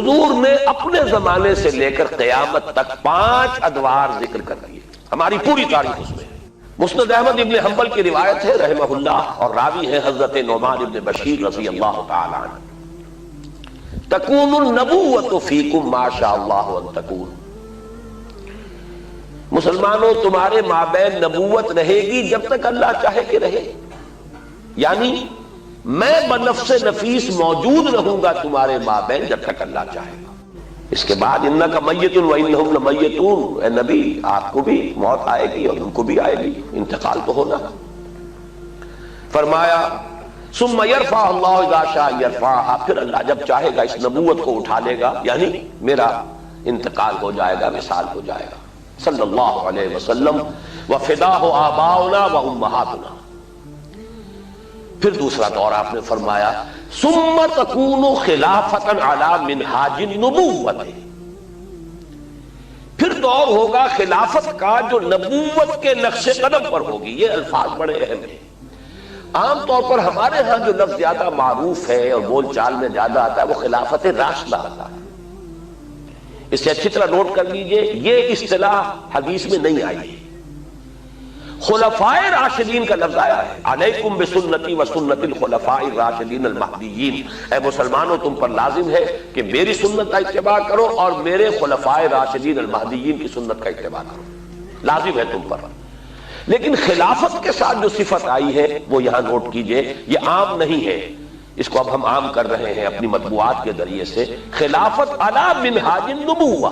حضور نے اپنے زمانے سے لے کر قیامت تک 5 ادوار ذکر کر دیے، ہماری پوری تاریخ اس میں ہے۔ مسند احمد ابن حنبل کی روایت ہے رحمہ اللہ، اور راوی ہے حضرت نعمان ابن بشیر رضی اللہ تعالی عنہ، تکون النبوۃ فیکم ما شاء اللہ ان تکون، مسلمانوں تمہارے مابین نبوت رہے گی جب تک اللہ چاہے کہ رہے، یعنی میں بنفس نفیس موجود رہوں گا تمہارے مابین جب تک اللہ چاہے گا۔ اس کے بعد انک میت وانہم لمیتون، اے نبی آپ کو بھی موت آئے گی اور ان کو بھی آئے گی، انتقال تو ہونا۔ فرمایا ثم یرفع اللہ اذا شاء یرفعها، پھر اللہ جب چاہے گا اس نبوت کو اٹھا لے گا، یعنی میرا انتقال ہو جائے گا، وصال ہو جائے گا صلی اللہ علیہ وسلم، وفداہ آباؤنا وامہاتنا۔ پھر دوسرا دور آپ نے فرمایا ثم تکون خلافتا علی منہاج النبوۃ، پھر دور ہوگا خلافت کا جو نبوت کے نقش قدم پر ہوگی۔ یہ الفاظ بڑے اہم ہیں، عام طور پر ہمارے ہاں جو لفظ زیادہ معروف ہے اور بول چال میں زیادہ آتا ہے وہ خلافت راشدہ آتا ہے۔ اسے اچھی طرح نوٹ کر لیجئے، یہ اصطلاح حدیث میں نہیں آئی ہے، خلفائے راشدین کا لفظ آیا ہے، علیکم بسنتی و سنت الخلفاء الراشدین المہدیین، اے مسلمانوں تم پر لازم ہے کہ میری سنت کا اتباع کرو اور میرے خلفائے راشدین المہدیین کی سنت کا اتباع کرو، لازم ہے تم پر۔ لیکن خلافت کے ساتھ جو صفت آئی ہے وہ یہاں نوٹ کیجئے، یہ عام نہیں ہے، اس کو اب ہم عام کر رہے ہیں اپنی مطبوعات کے ذریعے سے۔ خلافت علی منہاج النبوہ،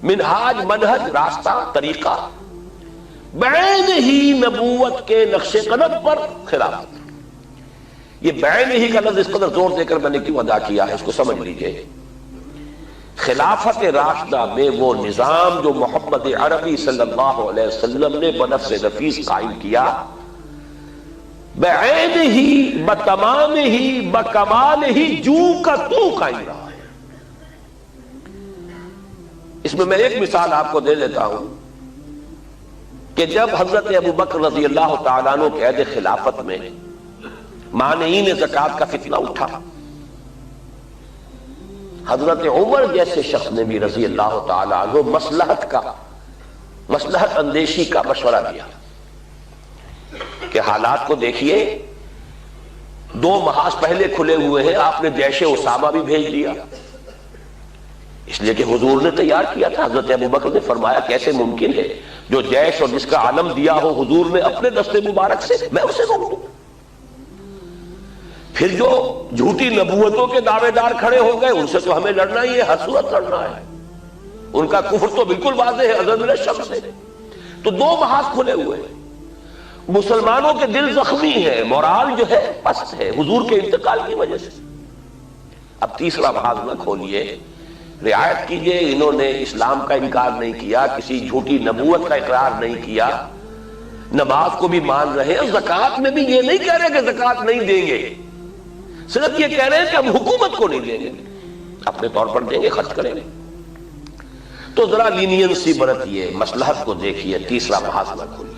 منہاج منہج، راستہ، طریقہ، بعین ہی نبوت کے نقش قدم پر خلافت۔ یہ بعین ہی کا لفظ اس قدر زور دے کر میں نے کیوں ادا کیا ہے اس کو سمجھ لیجئے۔ خلافت راشدہ میں وہ نظام جو محمد عربی صلی اللہ علیہ وسلم نے بنفس نفیس قائم کیا، بعین ہی، بتمام ہی، بکمال ہی، جو کا تو قائم رہا ہے۔ اس میں ایک مثال آپ کو دے دیتا ہوں کہ جب حضرت ابو بکر رضی اللہ تعالیٰ عنہ کے عہد خلافت میں مانعین زکوٰۃ کا فتنہ اٹھا، حضرت عمر جیسے شخص نے بھی رضی اللہ تعالیٰ عنہ مصلحت اندیشی کا مشورہ دیا کہ حالات کو دیکھیے، 2 محاذ پہلے کھلے ہوئے ہیں، آپ نے جیش اسامہ بھی بھیج دیا، اس لیے کہ حضور نے تیار کیا تھا۔ حضرت ابو بکر نے فرمایا کیسے ممکن ہے جو جیش اور جس کا علم دیا ہو حضور نے اپنے دست مبارک سے، میں اسے روک دوں؟ پھر جو جھوٹی نبوتوں کے دعوے دار کھڑے ہو گئے ان سے تو ہمیں لڑنا ہی ہے، ہر صورت لڑنا ہے، ان کا کفر تو بالکل واضح ہے، ازل من الشمس ہے۔ تو 2 محاذ کھلے ہوئے ہیں، مسلمانوں کے دل زخمی ہے، مورال جو ہے پست ہے حضور کے انتقال کی وجہ سے۔ اب تیسرا محاذ نہ کھولیے، رعایت کیجئے، انہوں نے اسلام کا انکار نہیں کیا، کسی جھوٹی نبوت کا اقرار نہیں کیا، نماز کو بھی مان رہے ہیں، زکوٰۃ میں بھی یہ نہیں کہہ رہے کہ زکوٰۃ نہیں دیں گے، صرف یہ کہہ رہے ہیں کہ ہم حکومت کو نہیں دیں گے، اپنے طور پر دیں گے، خرچ کریں گے۔ تو ذرا لینینسی برتیے، مصلحت کو دیکھیے، تیسرا محاذ نہ کھولیے۔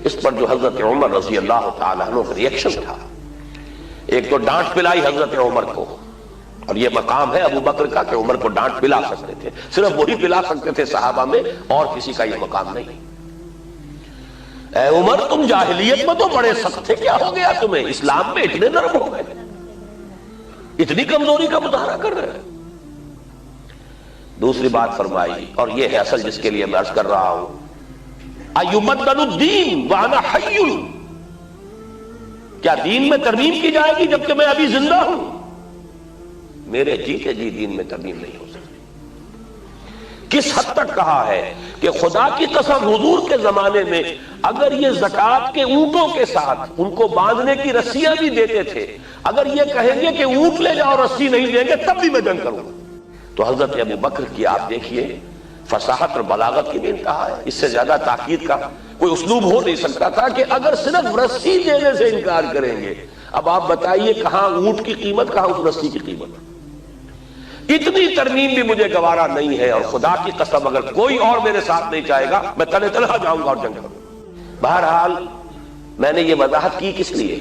اس پر جو حضرت عمر رضی اللہ تعالیٰ عنہ کا ریئیکشن تھا، ایک تو ڈانٹ پلائی حضرت عمر کو، اور یہ مقام ہے ابو بکر کا کہ عمر کو ڈانٹ پلا سکتے تھے، صرف وہی پلا سکتے تھے صحابہ میں، اور کسی کا یہ مقام نہیں۔ اے عمر تم جاہلیت میں تو بڑے سخت تھے، کیا ہو گیا تمہیں؟ اسلام میں اتنے نرم ہو گئے، اتنی کمزوری کا مظاہرہ کر رہے ہیں۔ دوسری بات فرمائی، اور یہ ہے اصل جس کے لیے میں عرض کر رہا ہوں، ایمدن الدین وانا حی، کیا دین میں ترمیم کی جائے گی جبکہ میں ابھی زندہ ہوں؟ میرے جیتے جی دین میں ترمیم نہیں ہو سکتی۔ کس حد تک کہا ہے کہ خدا کی قسم حضور کے زمانے میں اگر یہ زکوٰۃ کے اونٹوں کے ساتھ ان کو باندھنے کی رسیاں بھی دیتے تھے، اگر یہ کہیں گے کہ اونٹ لے جاؤ رسی نہیں دیں گے تب بھی میں جنگ کروں گا۔ تو حضرت ابو بکر کی آپ دیکھیے فصاحت اور بلاغت کی بھی انتہا ہے، اس سے زیادہ تاکید کا کوئی اسلوب ہو نہیں سکتا تھا کہ اگر صرف رسی دینے سے انکار کریں گے، اب آپ بتائیے کہاں اونٹ کی قیمت، کہاں اس رسی کی قیمت؟ اتنی ترمیم بھی مجھے گوارا نہیں ہے، اور خدا کی قسم اگر کوئی اور میرے ساتھ نہیں چاہے گا میں تلے تلہ جاؤں گا اور جنگ کروں گا۔ بہرحال میں نے یہ وضاحت کی کس لیے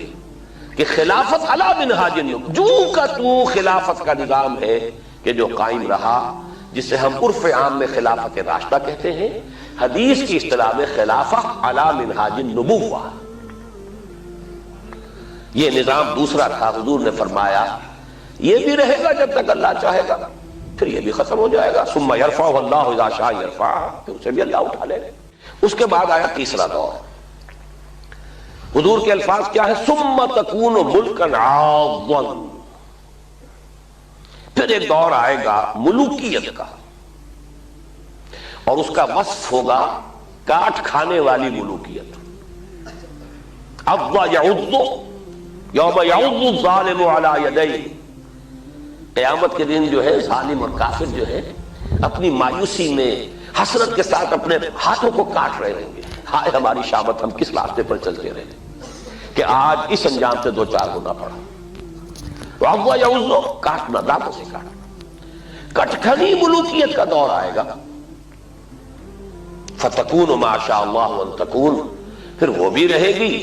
کہ خلافت علی منہاج النبوہ، جو کا تو خلافت کا نظام ہے کہ جو قائم رہا، جسے ہم عرف عام میں خلافت راشدہ کہتے ہیں، حدیث کی اصطلاح میں خلافہ علی منہاج النبوہ، یہ نظام دوسرا تھا۔ حضور نے فرمایا یہ بھی رہے گا جب تک اللہ چاہے گا، پھر یہ بھی ختم ہو جائے گا۔ ثم یرفعہ اللہ اذا شاء یرفع، پھر اسے بھی اللہ اٹھا لے گا۔ اس کے بعد آیا تیسرا دور۔ حضور کے الفاظ کیا ہے؟ ثم تکون ملکا عاضا، پھر ایک دور آئے گا ملوکیت کا، اور اس کا وصف ہوگا کاٹ کھانے والی ملوکیت۔ عض یعض یوم یعض الظالم علی یدیہ، قیامت کے دن جو ہے ظالم اور کافر جو ہے اپنی مایوسی میں حسرت کے ساتھ اپنے ہاتھوں کو کاٹ رہے ہوں گے، ہائے ہماری شامت، ہم کس راستے پر چلتے رہے کہ آج اس انجام سے دو چار ہونا پڑا۔ عض یعض، کاٹنا، دانتوں سے کاٹنا۔ کٹکھنی ملوکیت کا دور آئے گا، فتکون ما شاء اللہ ان تکون، پھر وہ بھی رہے گی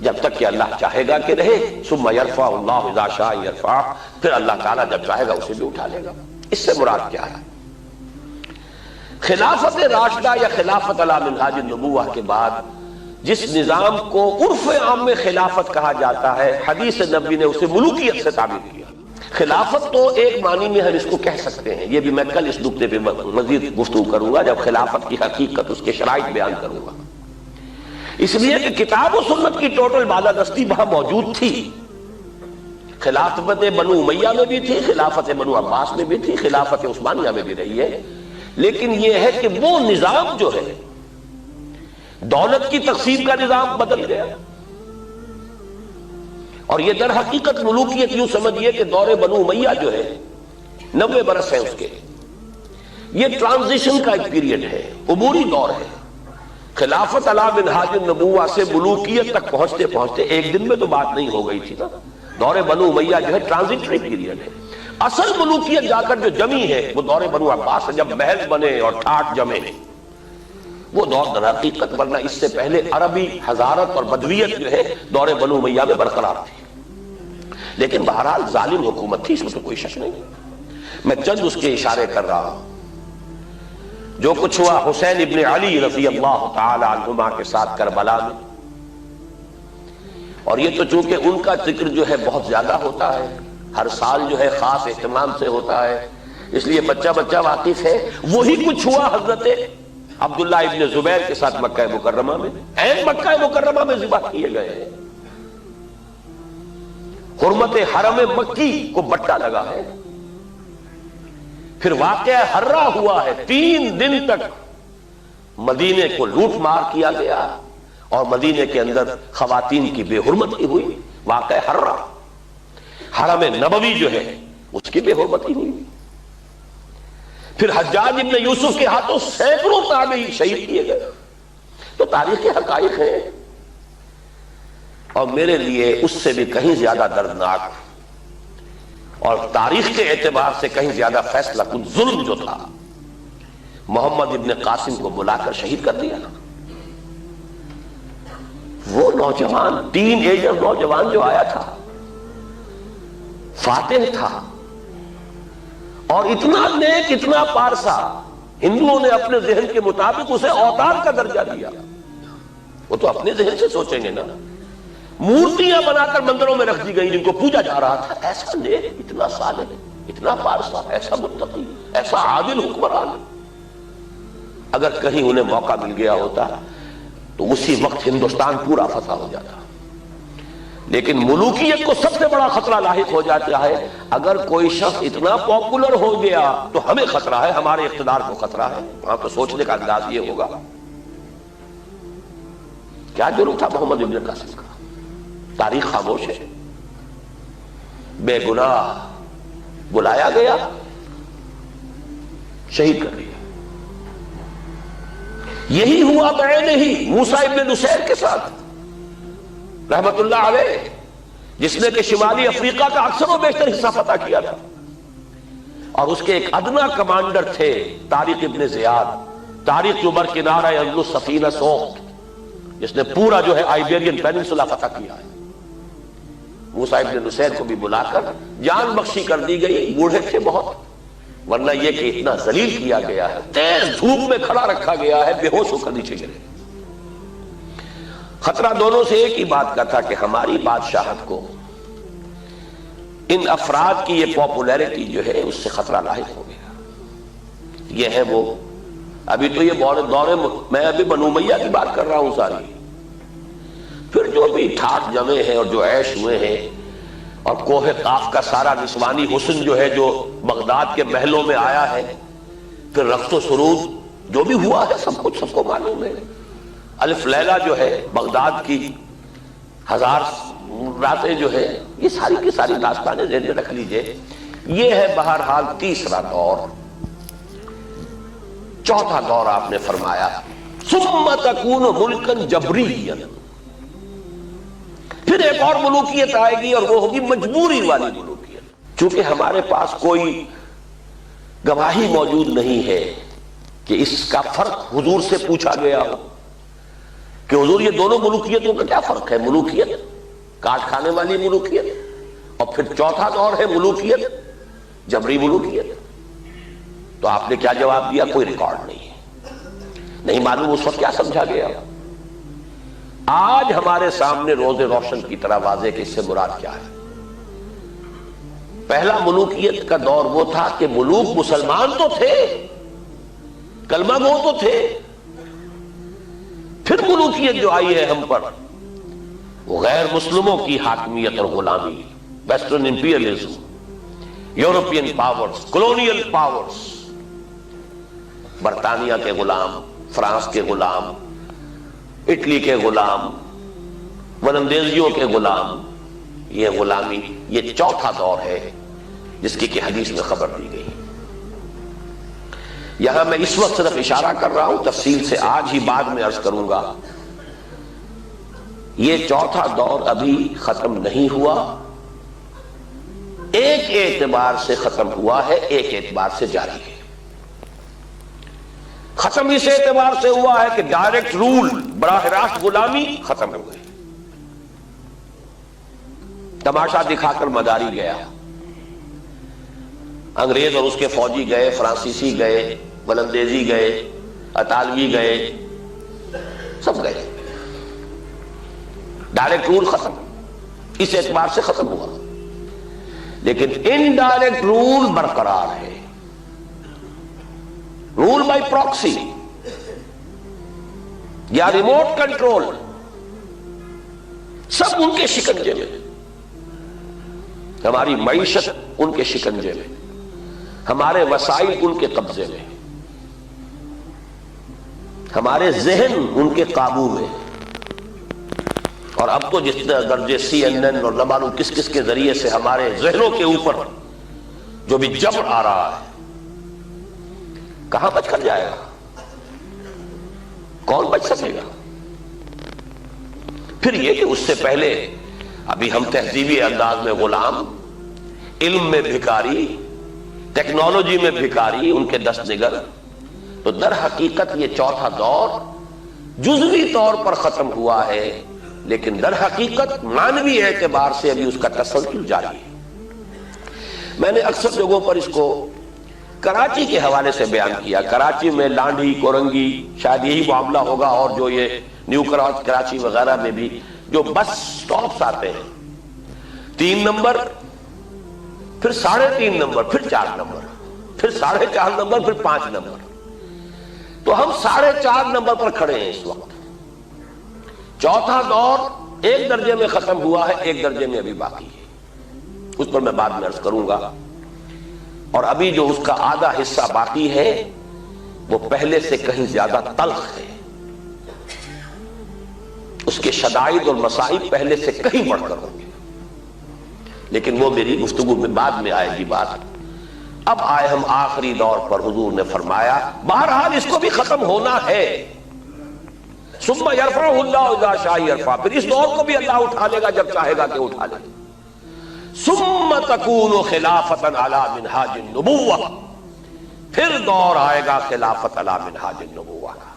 جب تک کہ اللہ چاہے گا کہ رہے۔ ثم یرفع اللہ اذا شاء یرفع، پھر اللہ تعالیٰ جب چاہے گا اسے بھی اٹھا لے گا۔ اس سے مراد کیا ہے؟ خلافت راشدہ یا خلافت علی منہاج النبوہ کے بعد جس نظام کو عرف عام میں خلافت کہا جاتا ہے، حدیث نبی نے اسے ملوکیت سے تعبیر کیا۔ خلافت تو ایک معنی میں ہم اس کو کہہ سکتے ہیں، یہ بھی میں کل اس نقطے پہ مزید گفتگو کروں گا جب خلافت کی حقیقت، اس کے شرائط بیان کروں گا، اس لیے کہ کتاب و سنت کی ٹوٹل بالادستی وہاں موجود تھی۔ خلافت بنو امیہ میں بھی تھی، خلافت بنو عباس میں بھی تھی، خلافت عثمانیہ میں بھی رہی ہے، لیکن یہ ہے کہ وہ نظام جو ہے دولت کی تقسیم کا نظام بدل گیا، اور یہ در حقیقت ملوکیت یوں سمجھیے کہ دور بنو امیہ جو ہے 90 برس ہے اس کے، یہ ٹرانزیشن کا ایک پیریڈ ہے، عبوری دور ہے۔ خلافت علی منہاج النبوہ سے ملوکیت تک پہنچتے پہنچتے ایک دن میں تو بات نہیں ہو گئی تھی نا۔ دور بنو امیہ جو ہے ٹرانزیٹری پیریڈ ہے، اصل ملوکیت جا کر جو جمی ہے وہ دور بنو عباس سے، جب محل بنے اور ٹھاٹ جمے، وہ دور در حقیقت، ورنہ اس سے پہلے عربی حضارت اور بدویت جو ہے دور بنو امیہ میں برقرار تھی، لیکن بہرحال ظالم حکومت تھی، اس میں تو کوئی شک نہیں۔ میں چند اس کے اشارے کر رہا ہوں۔ جو کچھ ہوا حسین ابن علی رضی اللہ تعالی عنہما کے ساتھ کربلا میں، اور یہ تو چونکہ ان کا ذکر جو ہے بہت زیادہ ہوتا ہے، ہر سال جو ہے خاص اہتمام سے ہوتا ہے، اس لیے بچہ بچہ واقف ہے۔ وہی کچھ ہوا حضرت عبداللہ ابن زبیر کے ساتھ مکہ مکرمہ میں، عین مکہ مکرمہ میں ذبح کیے گئے ہیں۔ حرمت حرم مکی کو بٹا لگا ہے۔ پھر واقعہ ہررا ہوا ہے، 3 دن تک مدینے کو لوٹ مار کیا گیا، اور مدینے کے اندر خواتین کی بے حرمتی ہوئی، واقعہ ہررا۔ حرم نبوی جو ہے اس کی بے حرمتی ہوئی۔ پھر حجاج ابن یوسف کے ہاتھوں سینکڑوں تابعی شہید کیے گئے۔ تو تاریخ کے حقائق ہیں، اور میرے لیے اس سے بھی کہیں زیادہ دردناک اور تاریخ کے اعتبار سے کہیں زیادہ فیصلہ کن ظلم جو تھا، محمد ابن قاسم کو بلا کر شہید کر دیا۔ وہ نوجوان، ٹین ایجر نوجوان جو آیا تھا، فاتح تھا، اور اتنا نیک، اتنا پارسا، ہندوؤں نے اپنے ذہن کے مطابق اسے اوتار کا درجہ دیا۔ وہ تو اپنے ذہن سے سوچیں گے نا، مورتیاں بنا کر مندروں میں رکھ دی گئی جن کو پوجا جا رہا تھا۔ ایسا نیک، اتنا صالح، اتنا پارسا، ایسا متقی، ایسا عادل حکمران، اگر کہیں انہیں موقع مل گیا ہوتا تو اسی وقت ہندوستان پورا فتح ہو جاتا۔ لیکن ملوکیت کو سب سے بڑا خطرہ لاحق ہو جاتا ہے اگر کوئی شخص اتنا پاپولر ہو گیا تو ہمیں خطرہ ہے، ہمارے اقتدار کو خطرہ ہے۔ وہاں تو سوچنے کا انداز یہ ہوگا، کیا جرم تھا محمد ابن قاسم کا؟ تاریخ خاموش ہے، بے گناہ بلایا گیا، شہید کر دیا۔ یہی ہوا بعینہ ہی موسیٰ ابن نصیر کے ساتھ رحمت اللہ علیہ، جس نے کہ شمالی افریقہ کا اکثر و بیشتر حصہ فتح کیا تھا، اور اس کے ایک ادنا کمانڈر تھے طارق ابن زیاد، طارق جو برکنارہ اندلس سفینہ سوخت، جس نے پورا جو ہے آئیبیرین پیننسولا فتح کیا ہے۔ موسیٰ ابن نصیر کو بھی بلا کر جان بخشی کر دی گئی، بوڑھے تھے بہت، ورنہ یہ کہ اتنا ذلیل کیا گیا ہے، تیز دھوپ میں کھڑا رکھا گیا ہے، بے ہوش ہو کر نیچے گرے۔ خطرہ دونوں سے ایک ہی بات کا تھا کہ ہماری بادشاہت کو ان افراد کی یہ پاپولیرٹی جو ہے اس سے خطرہ لاحق ہو گیا۔ یہ ہے وہ، ابھی تو یہ دور میں ابھی بنو امیہ کی بات کر رہا ہوں ساری، پھر جو بھی ٹھاٹ جمے ہیں اور جو عیش ہوئے ہیں، اور کوہ قاف کا سارا نسوانی حسن جو ہے جو بغداد کے محلوں میں آیا ہے، پھر رقص و سرود جو بھی ہوا ہے، سب کچھ سب کو معلوم ہے۔ الف لیلہ جو ہے بغداد کی 1000 راتیں جو ہے، یہ ساری کی ساری داستانیں ذہن میں رکھ لیجئے۔ یہ ہے بہرحال تیسرا دور۔ چوتھا دور آپ نے فرمایا ثم تکون ملکا جبریا، پھر ایک اور ملوکیت آئے گی اور وہ ہوگی مجبوری والی ملوکیت۔ چونکہ ہمارے پاس کوئی گواہی موجود نہیں ہے کہ اس کا فرق حضور سے پوچھا گیا ہو کہ حضور یہ دونوں ملوکیتوں کا کیا فرق ہے، ملوکیت کاٹ کھانے والی ملوکیت، اور پھر چوتھا دور ہے ملوکیت جبری ملوکیت۔ تو آپ نے کیا جواب دیا؟ کوئی ریکارڈ نہیں ہے، نہیں معلوم اس وقت کیا سمجھا گیا۔ آج ہمارے سامنے روز روشن کی طرح واضح کہ اس سے مراد کیا ہے۔ پہلا ملوکیت کا دور وہ تھا کہ ملوک مسلمان تو تھے، کلمہ گو تو تھے، پھر ملوکیت جو آئی ہے ہم پر وہ غیر مسلموں کی حاکمیت اور غلامی، western imperialism, European powers, colonial powers, برطانیہ کے غلام، فرانس کے غلام، اٹلی کے غلام، ولندیزیوں کے غلام، یہ غلامی، یہ چوتھا دور ہے جس کی کہ حدیث میں خبر دی گئی۔ یہاں میں اس وقت صرف اشارہ کر رہا ہوں، تفصیل سے آج ہی بعد میں عرض کروں گا۔ یہ چوتھا دور ابھی ختم نہیں ہوا، ایک اعتبار سے ختم ہوا ہے، ایک اعتبار سے جاری ہے۔ ختم اس اعتبار سے ہوا ہے کہ ڈائریکٹ رول، براہ راست غلامی ختم ہو گئی۔ تماشا دکھا کر مداری گیا، انگریز اور اس کے فوجی گئے، فرانسیسی گئے، ولندیزی گئے، اطالوی گئے، سب گئے، ڈائریکٹ رول ختم، اس اعتبار سے ختم ہوا۔ لیکن انڈائریکٹ رول برقرار ہے، رول بائی پراکسی یا ریموٹ کنٹرول، سب ان کے شکنجے میں، ہماری معیشت ان کے شکنجے میں، ہمارے وسائل ان کے قبضے میں، ہمارے ذہن ان کے قابو میں۔ اور اب تو جس درجے CNN اور نہ معلوم کس کس کے ذریعے سے ہمارے ذہنوں کے اوپر جو بھی جبر آ رہا ہے، کہاں بچ کر جائے گا؟ کون بچ سکے گا؟ پھر یہ کہ اس سے پہلے ابھی ہم تہذیبی انداز میں غلام، علم میں بھکاری، ٹیکنالوجی میں بھکاری، ان کے دست نگر۔ تو در حقیقت یہ چوتھا دور جزوی طور پر ختم ہوا ہے، لیکن در حقیقت معنوی اعتبار سے ابھی اس کا تسلسل جاری ہے۔ میں نے اکثر جگہوں پر اس کو کراچی کے حوالے سے بیان کیا۔ کراچی میں لانڈھی، کورنگی، شاید یہی معاملہ ہوگا، اور جو یہ نیو کراچی وغیرہ میں بھی جو بس سٹاپس آتے ہیں، 3 نمبر، پھر 3.5 نمبر، پھر 4 نمبر، پھر 4.5 نمبر، پھر 5 نمبر۔ تو ہم 4.5 نمبر پر کھڑے ہیں اس وقت۔ چوتھا دور ایک درجے میں ختم ہوا ہے، ایک درجے میں ابھی باقی ہے، اس پر میں بعد میں عرض کروں گا۔ اور ابھی جو اس کا آدھا حصہ باقی ہے وہ پہلے سے کہیں زیادہ تلخ ہے، اس کے شدائد اور مصائب پہلے سے کہیں بڑھ کر ہوں گے، لیکن وہ میری گفتگو میں بعد میں آئے گی بات۔ اب آئے ہم آخری دور پر، حضور نے فرمایا بہرحال اس کو بھی ختم ہونا ہے۔ ثم یرفعہ اللہ اذا شاء یرفع، پھر اس دور کو بھی اللہ اٹھا لے گا جب چاہے گا کہ اٹھا لے گا۔ ثم تکون خلافتا علی منہاج النبوہ، پھر دور آئے گا خلافت علی منہاج النبوہ کا۔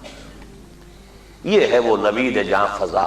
یہ ہے وہ نوید جاں فضا